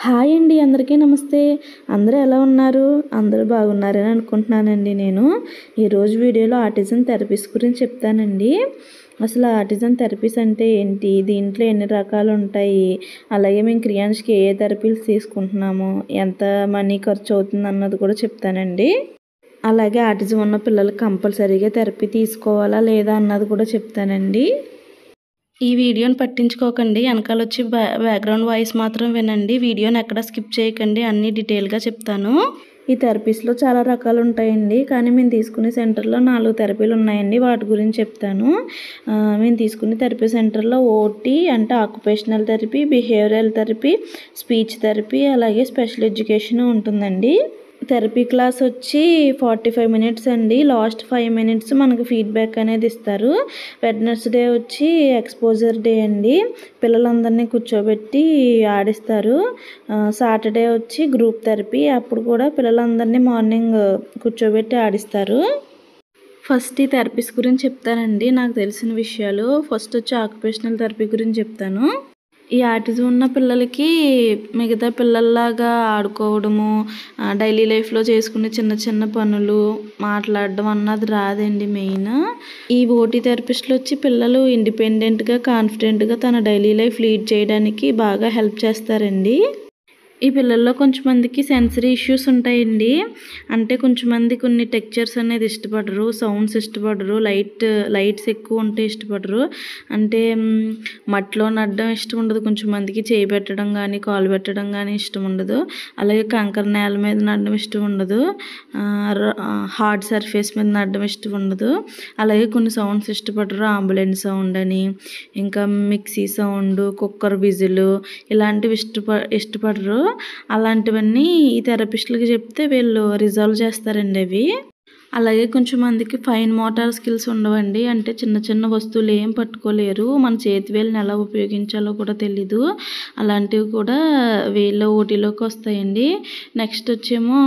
Hi అండి, అందరికీ నమస్తే. అందరూ ఎలా ఉన్నారు? అందరూ బాగున్నారని అనుకుంటున్నానండి. నేను ఈరోజు వీడియోలో ఆటిజం థెరపీస్ గురించి చెప్తానండి. అసలు ఆటిజం థెరపీస్ అంటే ఏంటి, దీంట్లో ఎన్ని రకాలు ఉంటాయి, అలాగే మేము క్రియాన్స్కి ఏ థెరపీలు తీసుకుంటున్నాము, ఎంత మనీ ఖర్చు అవుతుంది అన్నది కూడా చెప్తానండి. అలాగే ఆటిజం ఉన్న పిల్లలకు కంపల్సరీగా థెరపీ తీసుకోవాలా లేదా అన్నది కూడా చెప్తానండి. ఈ వీడియోని పట్టించుకోకండి, వెనకాల వచ్చి బ్యాక్గ్రౌండ్ వాయిస్ మాత్రం వినండి. వీడియోని ఎక్కడ స్కిప్ చేయకండి, అన్నీ డీటెయిల్గా చెప్తాను. ఈ థెరపీస్లో చాలా రకాలు ఉంటాయండి, కానీ మేము తీసుకునే సెంటర్లో 4 థెరపీలు ఉన్నాయండి. వాటి గురించి చెప్తాను. మేము తీసుకునే థెరపీ సెంటర్లో ఓటీ అంటే occupational therapy, behavioural therapy, speech therapy, అలాగే స్పెషల్ ఎడ్యుకేషన్ ఉంటుందండి. థెరపీ క్లాస్ వచ్చి 45 మినిట్స్ అండి. లాస్ట్ 5 మినిట్స్ మనకు ఫీడ్బ్యాక్ అనేది ఇస్తారు. వెడ్నెస్డే వచ్చి ఎక్స్పోజర్ డే అండి, పిల్లలందరినీ కూర్చోబెట్టి ఆడిస్తారు. సాటర్డే వచ్చి గ్రూప్ థెరపీ, అప్పుడు కూడా పిల్లలందరినీ మార్నింగ్ కూర్చోబెట్టి ఆడిస్తారు. ఫస్ట్ ఈ థెరపీస్ గురించి చెప్తానండి, నాకు తెలిసిన విషయాలు. ఫస్ట్ వచ్చి ఆక్యుపేషనల్ థెరపీ గురించి చెప్తాను. ఈ ఆటిజం ఉన్న పిల్లలకి మిగతా పిల్లల్లాగా ఆడుకోవడము, డైలీ లైఫ్లో చేసుకునే చిన్న చిన్న పనులు, మాట్లాడడం అన్నది రాదండి. మెయిన్ ఈ ఓటీ థెరపిస్టులు వచ్చి పిల్లలు ఇండిపెండెంట్గా, కాన్ఫిడెంట్గా తన డైలీ లైఫ్ లీడ్ చేయడానికి బాగా హెల్ప్ చేస్తారండి. ఈ పిల్లల్లో కొంచెం మందికి సెన్సరీ ఇష్యూస్ ఉంటాయండి. అంటే కొంచెం మంది కొన్ని టెక్చర్స్ అనేది ఇష్టపడరు, సౌండ్స్ ఇష్టపడరు, లైట్స్ ఎక్కువ ఉంటే ఇష్టపడరు. అంటే మట్టిలో నడడం ఇష్టం ఉండదు కొంచెం మందికి, చేయి పెట్టడం కానీ కాలు పెట్టడం కానీ ఇష్టం ఉండదు. అలాగే కంకర నేల మీద నడడం ఇష్టం ఉండదు, హార్డ్ సర్ఫేస్ మీద నడడం ఇష్టం ఉండదు. అలాగే కొన్ని సౌండ్స్ ఇష్టపడరు, అంబులెన్స్ సౌండ్ అని, ఇంకా మిక్సీ సౌండ్, కుక్కర్ విజిల్, ఇలాంటివి ఇష్టపడరు. అలాంటివన్నీ ఈ థెరపిస్టులకి చెప్తే వీళ్ళు రిజాల్వ్ చేస్తారండి అవి. అలాగే కొంచెం మందికి ఫైన్ మోటార్ స్కిల్స్ ఉండవండి. అంటే చిన్న చిన్న వస్తువులు ఏం పట్టుకోలేరు, మన చేతి వేళ్ళని ఎలా ఉపయోగించాలో కూడా తెలీదు. అలాంటివి కూడా వీళ్ళ ఓటీలోకి వస్తాయండి. నెక్స్ట్ వచ్చేమో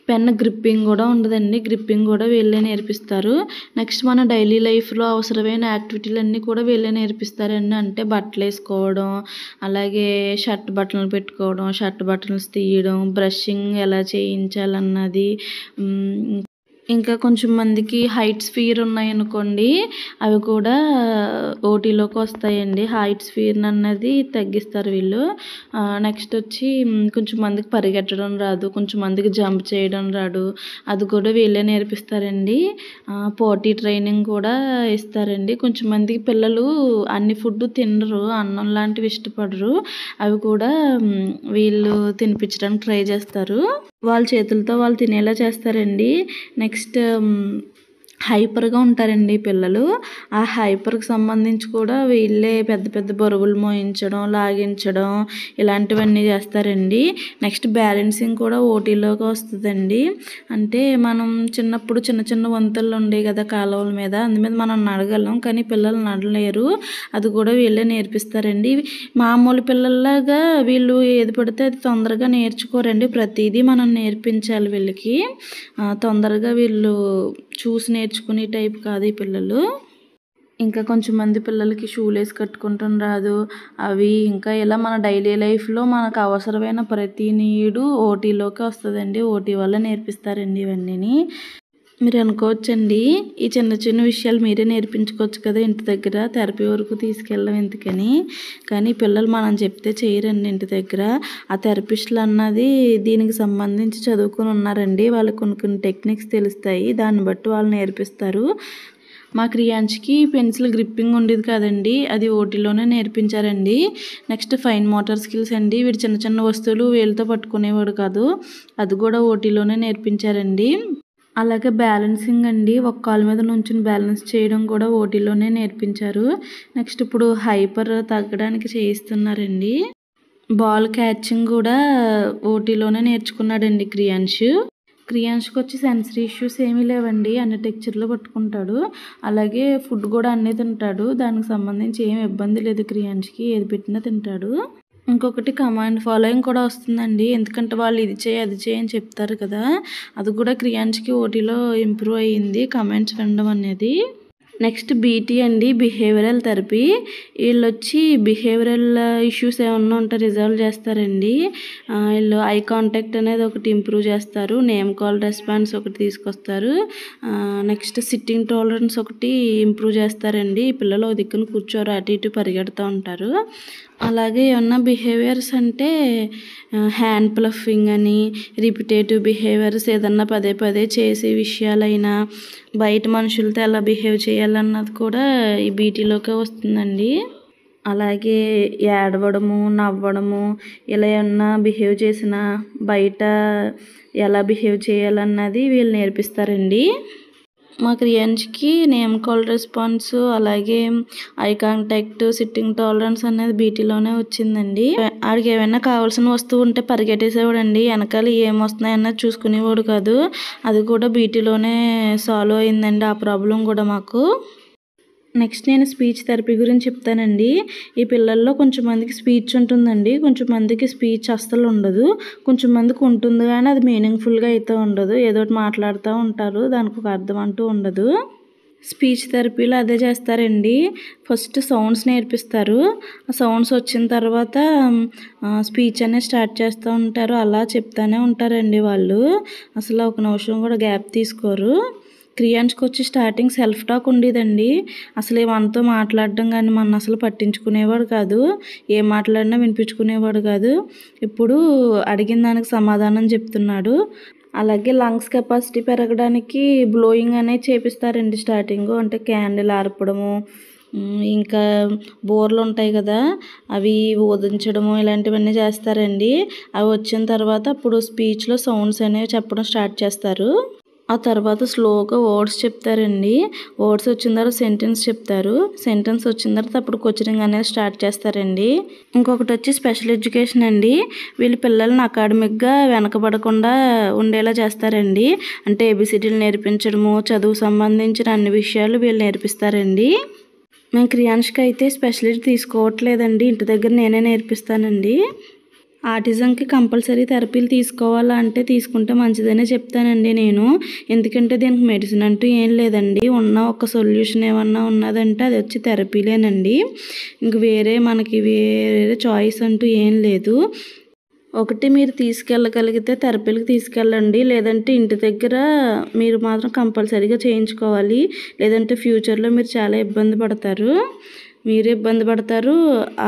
పెన్ గ్రిప్పింగ్ కూడా ఉండదండి, గ్రిప్పింగ్ కూడా వీళ్ళే నేర్పిస్తారు. నెక్స్ట్ మన డైలీ లైఫ్లో అవసరమైన యాక్టివిటీలన్నీ కూడా వీళ్ళే నేర్పిస్తారండి. అంటే బట్టలు వేసుకోవడం, అలాగే షర్ట్ బట్టలు పెట్టుకోవడం, షర్ట్ బట్టలు తీయడం, బ్రషింగ్ ఎలా చేయించాలన్నది. ఇంకా కొంచెం మందికి హైట్స్ ఫియర్ ఉన్నాయనుకోండి, అవి కూడా ఓటీలోకి వస్తాయండి. హైట్స్ ఫియర్ అన్నది తగ్గిస్తారు వీళ్ళు. నెక్స్ట్ వచ్చి కొంచెం మందికి పరిగెట్టడం రాదు, కొంచెం మందికి జంప్ చేయడం రాదు, అది కూడా వీళ్ళే నేర్పిస్తారండి. పోటీ ట్రైనింగ్ కూడా ఇస్తారండి. కొంచెం మందికి పిల్లలు అన్ని ఫుడ్ తినరు, అన్నం లాంటివి ఇష్టపడరు, అవి కూడా వీళ్ళు తినిపించడానికి ట్రై చేస్తారు. వాళ్ళ చేతులతో వాళ్ళు తినేలా చేస్తారండి. నెక్స్ట్ హైపర్గా ఉంటారండి పిల్లలు. ఆ హైపర్కి సంబంధించి కూడా వీళ్ళే పెద్ద పెద్ద బరువులు మోయించడం, లాగించడం, ఇలాంటివన్నీ చేస్తారండి. నెక్స్ట్ బ్యాలెన్సింగ్ కూడా ఓటీలోకి వస్తుందండి. అంటే మనం చిన్నప్పుడు చిన్న చిన్న వంతులు ఉండేవి కదా కాలువల మీద, అందుమీద మనం నడగలం, కానీ పిల్లలు నడలేరు, అది కూడా వీళ్ళే నేర్పిస్తారండి. మామూలు పిల్లల్లాగా వీళ్ళు ఏది పడితే అది తొందరగా నేర్చుకోరండి, ప్రతిదీ మనం నేర్పించాలి వీళ్ళకి. తొందరగా వీళ్ళు చూసి నేర్చుకునే టైప్ కాదు ఈ పిల్లలు. ఇంకా కొంచెం మంది పిల్లలకి షూలేస్ కట్టుకుంటాం రాదు, అవి ఇంకా ఇలా మన డైలీ లైఫ్లో మనకు అవసరమైన ప్రతి నీడు ఓటీలోకి వస్తుందండి. ఓటీ వల్ల నేర్పిస్తారండి ఇవన్నీ. మీరు అనుకోవచ్చండి, ఈ చిన్న చిన్న విషయాలు మీరే నేర్పించుకోవచ్చు కదా ఇంటి దగ్గర, థెరపీ వరకు తీసుకెళ్ళడం ఎందుకని. కానీ పిల్లలు మనం చెప్తే చేయరండి ఇంటి దగ్గర. ఆ థెరపిస్టులు అన్నది దీనికి సంబంధించి చదువుకుని ఉన్నారండి, వాళ్ళకి కొన్ని టెక్నిక్స్ తెలుస్తాయి, దాన్ని బట్టి వాళ్ళు నేర్పిస్తారు. మా క్రియాన్స్కి పెన్సిల్ గ్రిప్పింగ్ ఉండేది కాదండి, అది ఓటీలోనే నేర్పించారండి. నెక్స్ట్ ఫైన్ మోటార్ స్కిల్స్ అండి, వీడు చిన్న చిన్న వస్తువులు వేలుతో పట్టుకునేవాడు కాదు, అది కూడా ఓటీలోనే నేర్పించారండి. అలాగే బ్యాలెన్సింగ్ అండి, ఒక కాలు మీద నుంచుని బ్యాలెన్స్ చేయడం కూడా ఓటీలోనే నేర్పించారు. నెక్స్ట్ ఇప్పుడు హైపర్ తగ్గడానికి చేయిస్తున్నారండి. బాల్ క్యాచింగ్ కూడా ఓటీలోనే నేర్చుకున్నాడండి క్రియాన్ష్కి వచ్చి సెన్సరీ ఇష్యూస్ ఏమీ లేవండి, అన్ని టెక్చర్లో పట్టుకుంటాడు, అలాగే ఫుడ్ కూడా అన్నీ తింటాడు, దానికి సంబంధించి ఏమి ఇబ్బంది లేదు క్రియాన్ష్కి, ఏది పెట్టినా తింటాడు. ఇంకొకటి కమాండ్ ఫాలోయింగ్ కూడా వస్తుందండి, ఎందుకంటే వాళ్ళు ఇది చేయి అది చేయి అని చెప్తారు కదా, అది కూడా క్రియాన్ష్కి ఓటీలో ఇంప్రూవ్ అయ్యింది, కమాండ్స్ వినడం అనేది. నెక్స్ట్ బీటీ అండి, బిహేవియరల్ థెరపీ. వీళ్ళు వచ్చి బిహేవియరల్ ఇష్యూస్ ఏమన్నా ఉంటే రిజాల్వ్ చేస్తారండి. వీళ్ళు ఐ కాంటాక్ట్ అనేది ఒకటి ఇంప్రూవ్ చేస్తారు, నేమ్ కాల్ రెస్పాన్స్ ఒకటి తీసుకొస్తారు, నెక్స్ట్ సిట్టింగ్ టాలరెన్స్ ఒకటి ఇంప్రూవ్ చేస్తారండి. ఈ పిల్లలు ఒక దిక్కున కూర్చోరు, అటు ఇటు పరిగెడుతూ ఉంటారు. అలాగే ఏమన్నా బిహేవియర్స్ అంటే హ్యాండ్ ప్లఫింగ్ అని, రిపిటేటివ్ బిహేవియర్స్, ఏదన్నా పదే పదే చేసే విషయాలైనా, బయట మనుషులతో ఎలా బిహేవ్ చేయాలన్నది కూడా ఈ బీటీలోకే వస్తుందండి. అలాగే ఏడవడము, నవ్వడము, ఇలా ఏమన్నా బిహేవ్ చేసినా బయట ఎలా బిహేవ్ చేయాలన్నది వీళ్ళు నేర్పిస్తారండి. మా క్రియాన్స్కి నేమ్ కాల్ రెస్పాన్స్, అలాగే ఐ కాంటాక్ట్, సిట్టింగ్ టాలరెన్స్ అనేది బీటీలోనే వచ్చిందండి. ఆడికి ఏమైనా కావాల్సిన వస్తువు ఉంటే పరిగెట్టేసేవాడండి, వెనకాల ఏం వస్తున్నాయన్నది చూసుకునేవాడు కాదు. అది కూడా బీటీలోనే సాల్వ్ అయిందండి, ఆ ప్రాబ్లం కూడా మాకు. నెక్స్ట్ నేను స్పీచ్ థెరపీ గురించి చెప్తానండి. ఈ పిల్లల్లో కొంచెం మందికి స్పీచ్ ఉంటుందండి, కొంచెం మందికి స్పీచ్ అస్సలు ఉండదు. కొంచెం మందికి ఉంటుంది కానీ అది మీనింగ్ఫుల్గా అయితే ఉండదు, ఏదో ఒకటి మాట్లాడుతూ ఉంటారు, దానికి ఒక అర్థం అంటూ ఉండదు. స్పీచ్ థెరపీలో అదే చేస్తారండి. ఫస్ట్ సౌండ్స్ నేర్పిస్తారు, ఆ సౌండ్స్ వచ్చిన తర్వాత స్పీచ్ అనేది స్టార్ట్ చేస్తూ ఉంటారు. అలా చెప్తానే ఉంటారండి వాళ్ళు, అసలు ఒక నిమిషం కూడా గ్యాప్ తీసుకోరు. క్రియాన్స్కి వచ్చి స్టార్టింగ్ సెల్ఫ్ టాక్ ఉండేదండి. అసలు మనతో మాట్లాడడం కానీ మన అసలు పట్టించుకునేవాడు కాదు, ఏం మాట్లాడినా వినిపించుకునేవాడు కాదు. ఇప్పుడు అడిగిన దానికి సమాధానం చెప్తున్నాడు. అలాగే లంగ్స్ కెపాసిటీ పెరగడానికి బ్లోయింగ్ అనేది చేపిస్తారండి స్టార్టింగ్. అంటే క్యాండిల్ ఆర్పడము, ఇంకా బోర్లు ఉంటాయి కదా అవి ఊదించడము, ఇలాంటివన్నీ చేస్తారండి. అవి వచ్చిన తర్వాత అప్పుడు స్పీచ్లో సౌండ్స్ అనేవి చెప్పడం స్టార్ట్ చేస్తారు. ఆ తర్వాత స్లోగా వర్డ్స్ చెప్తారండి. వర్డ్స్ వచ్చిన తర్వాత సెంటెన్స్ చెప్తారు, సెంటెన్స్ వచ్చిన తర్వాత అప్పుడు క్వశ్చనింగ్ అనేది స్టార్ట్ చేస్తారండి. ఇంకొకటి వచ్చి స్పెషల్ ఎడ్యుకేషన్ అండి. వీళ్ళు పిల్లల్ని అకాడమిక్గా వెనకబడకుండా ఉండేలా చేస్తారండి. అంటే ఏబిసిడీలు నేర్పించడము, చదువు సంబంధించిన అన్ని విషయాలు వీళ్ళు నేర్పిస్తారండి. మేము క్రియాన్స్కి అయితే స్పెషలిస్ట్ తీసుకోవట్లేదండి, ఇంటి దగ్గర నేనే నేర్పిస్తానండి. ఆటిజంకి కంపల్సరీ థెరపీలు తీసుకోవాలంటే తీసుకుంటే మంచిదనే చెప్తానండి నేను. ఎందుకంటే దీనికి మెడిసిన్ అంటూ ఏం లేదండి, ఉన్న ఒక సొల్యూషన్ ఏమన్నా ఉన్నదంటే అది వచ్చి థెరపీలేనండి. ఇంక మనకి వేరే చాయిస్ అంటూ ఏం లేదు. ఒకటి మీరు తీసుకెళ్ళగలిగితే థెరపీలకు తీసుకెళ్ళండి, లేదంటే ఇంటి దగ్గర మీరు మాత్రం కంపల్సరీగా చేయించుకోవాలి. లేదంటే ఫ్యూచర్లో మీరు చాలా ఇబ్బంది పడతారు, మీరు ఇబ్బంది పడతారు,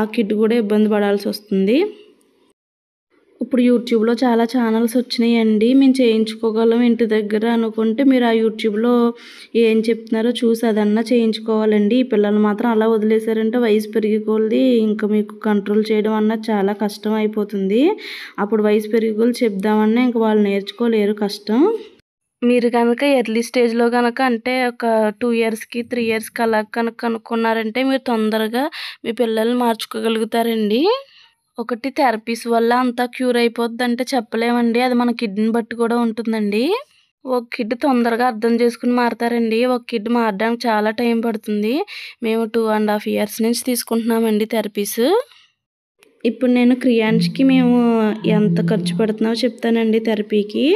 ఆ కిడ్ కూడా ఇబ్బంది పడాల్సి వస్తుంది. ఇప్పుడు యూట్యూబ్లో చాలా ఛానల్స్ వచ్చినాయండి, మేము చేయించుకోగలం ఇంటి దగ్గర అనుకుంటే మీరు ఆ యూట్యూబ్లో ఏం చెప్తున్నారో చూసి అదన్నా చేయించుకోవాలండి. ఈ పిల్లలు మాత్రం అలా వదిలేశారంటే వయసు పెరిగికొలది ఇంకా మీకు కంట్రోల్ చేయడం అన్నది చాలా కష్టం అయిపోతుంది. అప్పుడు వయసు పెరిగికొలది చెప్దామన్నా ఇంక వాళ్ళు నేర్చుకోలేరు, కష్టం. మీరు కనుక ఎర్లీ స్టేజ్లో కనుక అంటే ఒక 2 ఇయర్స్కి 3 ఇయర్స్కి అలా కనుక కనుక్కున్నారంటే మీరు తొందరగా మీ పిల్లల్ని మార్చుకోగలుగుతారండి. ఒకటి థెరపీస్ వల్ల అంతా క్యూర్ అయిపోద్ది అంటే చెప్పలేమండి, అది మన కిడ్ని బట్టి కూడా ఉంటుందండి. ఒక కిడ్ తొందరగా అర్థం చేసుకుని మారతారండి, ఒక కిడ్ మారడానికి చాలా టైం పడుతుంది. మేము 2.5 ఇయర్స్ నుంచి తీసుకుంటున్నామండి థెరపీస్. ఇప్పుడు నేను క్రియాన్స్కి మేము ఎంత ఖర్చు పెడుతున్నామో చెప్తానండి థెరపీకి.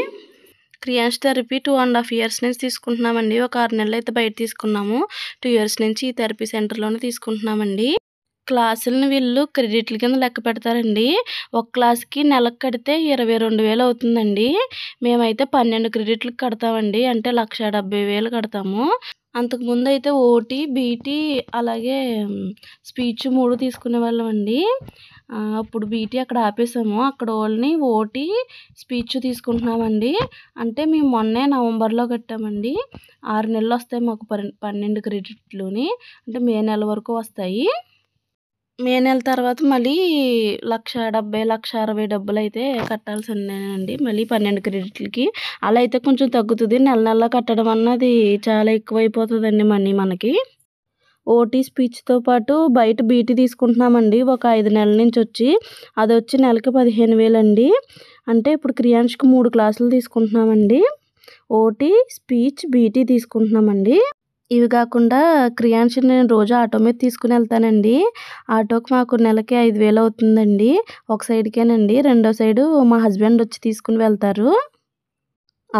క్రియాన్స్ థెరపీ 2.5 ఇయర్స్ నుంచి తీసుకుంటున్నామండి. ఒక 6 నెలలు అయితే బయట తీసుకున్నాము, 2 ఇయర్స్ నుంచి ఈ థెరపీ సెంటర్లోనే తీసుకుంటున్నామండి. క్లాసులను వీళ్ళు క్రెడిట్ల కింద లెక్క పెడతారండి. ఒక క్లాస్కి నెలకు కడితే 22,000 అవుతుందండి. మేమైతే 12 క్రెడిట్లకు కడతామండి, అంటే 1,70,000 కడతాము. అంతకుముందు అయితే ఓటీ, బీటీ అలాగే స్పీచ్ 3 తీసుకునే వాళ్ళం అండి. అప్పుడు బీటీ అక్కడ ఆపేసాము, అక్కడ ఓన్లీ ఓటీ, స్పీచ్ తీసుకుంటున్నామండి. అంటే మేము మొన్నే నవంబర్లో కట్టామండి. 6 నెలలు వస్తాయి మాకు 12 క్రెడిట్లుని, అంటే మే నెల వరకు వస్తాయి. మే నెల తర్వాత మళ్ళీ 1,70,000, 1,60,000 డబ్బులు అయితే కట్టాల్సిందేనండి మళ్ళీ 12 క్రెడిట్లకి. అలా అయితే కొంచెం తగ్గుతుంది, నెల నెల కట్టడం అన్నది చాలా ఎక్కువైపోతుందండి మనీ మనకి. ఓటీ స్పీచ్తో పాటు బయట బీటీ తీసుకుంటున్నామండి ఒక 5 నెలల నుంచి వచ్చి, అది వచ్చి నెలకి 15,000 అండి. అంటే ఇప్పుడు క్రియాన్స్కి 3 క్లాసులు తీసుకుంటున్నామండి, ఓటీ, స్పీచ్, బీటీ తీసుకుంటున్నామండి. ఇవి కాకుండా క్రియాన్స్ని నేను రోజు ఆటో మీద తీసుకుని వెళ్తానండి. ఆటోకి మాకు నెలకి 5,000 అవుతుందండి, ఒక సైడ్కేనండి, రెండో సైడు మా హస్బెండ్ వచ్చి తీసుకుని వెళ్తారు.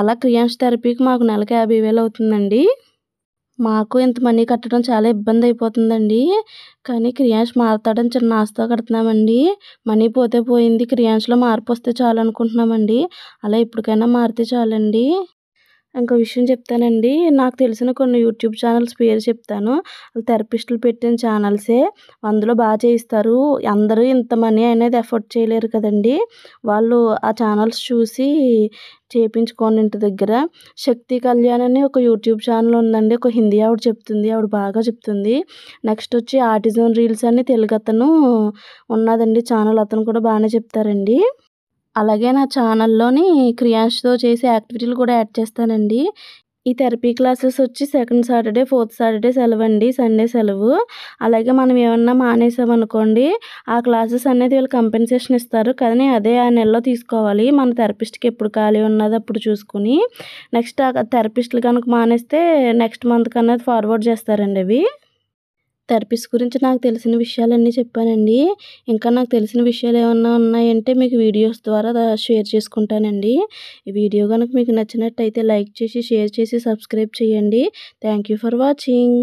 అలా క్రియాన్స్ థెరపీకి మాకు నెలకి 50,000 అవుతుందండి. మాకు ఇంత మనీ కట్టడం చాలా ఇబ్బంది అయిపోతుందండి. కానీ క్రియాన్స్ మారతాడని చిన్న ఆశతో కడుతున్నామండి. మనీ పోతే పోయింది. క్రియాన్స్‌లో మార్పొస్తే చాలనుకుంటున్నామండి. అలా ఎప్పటికైనా మారితే చాలండి. ఇంకో విషయం చెప్తానండి. నాకు తెలిసిన కొన్ని యూట్యూబ్ ఛానల్స్ పేరు చెప్తాను. థెరపిస్టులు పెట్టిన ఛానల్సే. అందులో చేయిస్తారు. అందరూ ఇంత మనీ అనేది ఎఫర్ట్ చేయలేరు కదండీ! వాళ్ళు ఆ ఛానల్స్ చూసి చేపించుకోండి ఇంటి దగ్గర. 'శక్తి కళ్యాణ్' అని ఒక యూట్యూబ్ ఛానల్ ఉందండి. ఒక హిందీ ఆవిడ చెప్తుంది. ఆవిడ బాగా చెప్తుంది. నెక్స్ట్ వచ్చి ఆర్టిజన్ రీల్స్ అని తెలుగతను ఉన్నాదండి ఛానల్. అతను కూడా బానే చెప్తారండి. అలాగే నా ఛానల్‌లోని క్రియాన్స్‌తో చేసే యాక్టివిటీలు కూడా యాడ్ చేస్తానండి. ఈ థెరపీ క్లాసెస్ వచ్చి సెకండ్ సాటర్‌డే, ఫోర్త్ సాటర్‌డే సెలవండి. సండే సెలవు. అలాగే మనం ఏమన్నా మానేసామనుకోండి, ఆ క్లాసెస్ అనేది వీళ్ళు కంపెన్సేషన్ ఇస్తారు. కానీ అదే ఆ నెలలో తీసుకోవాలి. మన థెరపిస్ట్‌కి ఎప్పుడు ఖాళీ ఉన్నదో అప్పుడు చూసుకొని. నెక్స్ట్ ఆ థెరపిస్ట్‌లు గనుక మానేస్తే నెక్స్ట్ మంత్‌కి అన్నది ఫార్వర్డ్ చేస్తారండి అవి. థెరపీస్ గురించి నాకు తెలిసిన విషయాలన్నీ చెప్పానండి. ఇంకా నాకు తెలిసిన విషయాలు ఏమన్నా ఉన్నాయంటే మీకు వీడియోస్ ద్వారా షేర్ చేసుకుంటానండి. ఈ వీడియో గనుక మీకు నచ్చినట్టయితే లైక్ చేసి, షేర్ చేసి, సబ్స్క్రైబ్ చేయండి. Thank you for watching.